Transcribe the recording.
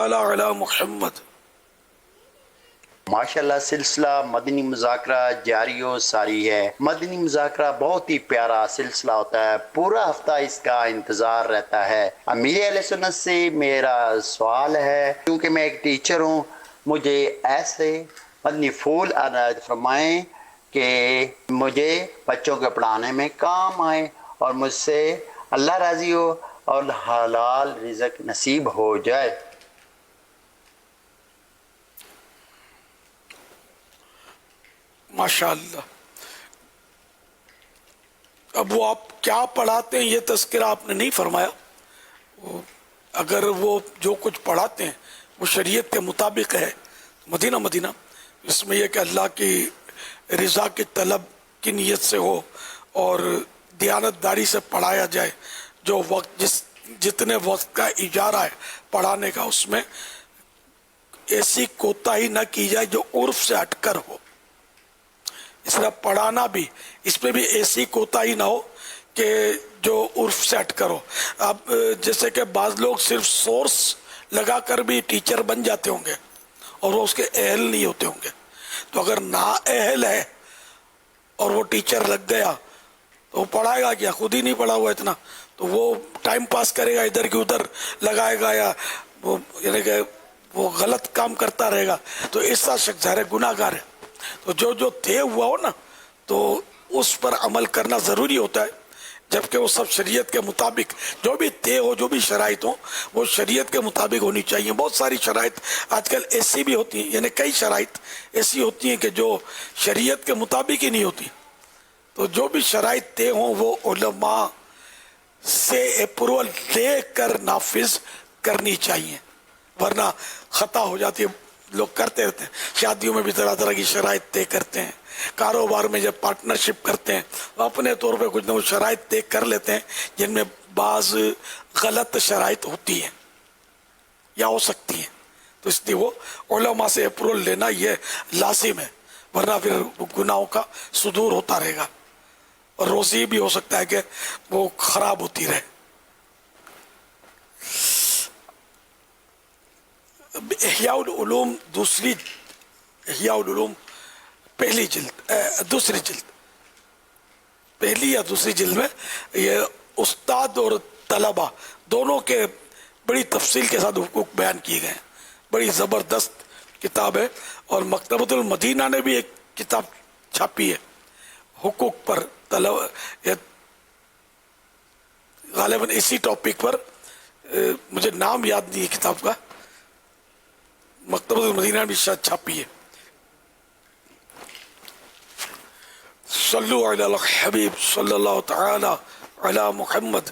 تعالی علی محمد۔ ماشاءاللہ سلسلہ مدنی مذاکرہ جاری و ساری ہے۔ مدنی مذاکرہ بہت ہی پیارا سلسلہ ہوتا ہے، پورا ہفتہ اس کا انتظار رہتا ہے۔ امیر اہل سنت سے میرا سوال ہے، کیونکہ میں ایک ٹیچر ہوں، مجھے ایسے مدنی پھول عنایت فرمائیں کہ مجھے بچوں کے پڑھانے میں کام آئے اور مجھ سے اللہ راضی ہو اور حلال رزق نصیب ہو جائے۔ ماشاءاللہ۔ اب وہ آپ کیا پڑھاتے ہیں یہ تذکرہ آپ نے نہیں فرمایا۔ اگر وہ جو کچھ پڑھاتے ہیں وہ شریعت کے مطابق ہے، مدینہ اس میں یہ کہ اللہ کی رضا کی طلب کی نیت سے ہو اور دیانتداری سے پڑھایا جائے، جو وقت جتنے وقت کا اجارہ ہے پڑھانے کا، اس میں ایسی کوتاہی نہ کی جائے جو عرف سے ہٹ کر ہو۔ اس طرح پڑھانا بھی، اس میں بھی ایسی کوتاہی نہ ہو کہ جو عرف سے ہٹ کر ہو۔ اب جیسے کہ بعض لوگ صرف سورس لگا کر بھی ٹیچر بن جاتے ہوں گے اور وہ اس کے اہل نہیں ہوتے ہوں گے، تو اگر نا اہل ہے اور وہ ٹیچر لگ گیا تو وہ پڑھائے گا کیا؟ خود ہی نہیں پڑھا ہوا اتنا، تو وہ ٹائم پاس کرے گا، ادھر کی ادھر لگائے گا، یا وہ یعنی کہ وہ غلط کام کرتا رہے گا، تو ایسا شخص ظاہر گناہ گار ہے۔ تو جو طے ہوا ہو نا تو اس پر عمل کرنا ضروری ہوتا ہے، جبکہ وہ سب شریعت کے مطابق، جو بھی طے ہو، جو بھی شرائط ہو، وہ شریعت کے مطابق ہونی چاہیے۔ بہت ساری شرائط آج کل ایسی بھی ہوتی ہیں، یعنی کئی شرائط ایسی ہوتی ہیں کہ جو شریعت کے مطابق ہی نہیں ہوتی، تو جو بھی شرائط طے ہوں وہ علماء سے اپروول لے کر نافذ کرنی چاہیے، ورنہ خطا ہو جاتی ہے۔ لوگ کرتے رہتے ہیں، شادیوں میں بھی طرح طرح کی شرائط طے کرتے ہیں، کاروبار میں جب پارٹنرشپ کرتے ہیں وہ اپنے طور پہ کچھ نہ کچھ شرائط طے کر لیتے ہیں، جن میں بعض غلط شرائط ہوتی ہیں یا ہو سکتی ہیں، تو اس لیے وہ علماء سے اپروول لینا یہ لازم ہے، ورنہ پھر گناہوں کا صدور ہوتا رہے گا اور روزی بھی ہو سکتا ہے کہ وہ خراب ہوتی رہے۔ احیاء العلوم احیاء العلوم پہلی جلد، دوسری جلد، پہلی یا دوسری جلد میں یہ استاد اور طلبہ دونوں کے بڑی تفصیل کے ساتھ حقوق بیان کیے گئے ہیں، بڑی زبردست کتاب ہے، اور مکتبۃ المدینہ نے بھی ایک کتاب چھاپی ہے حقوق پر، غالباً اسی ٹاپک پر، مجھے نام یاد نہیں ہے کتاب کا، مکتبۃ المدینہ بھی شاید چھاپی ہے۔ صلو علی الحبیب صلی اللہ تعالی علی محمد۔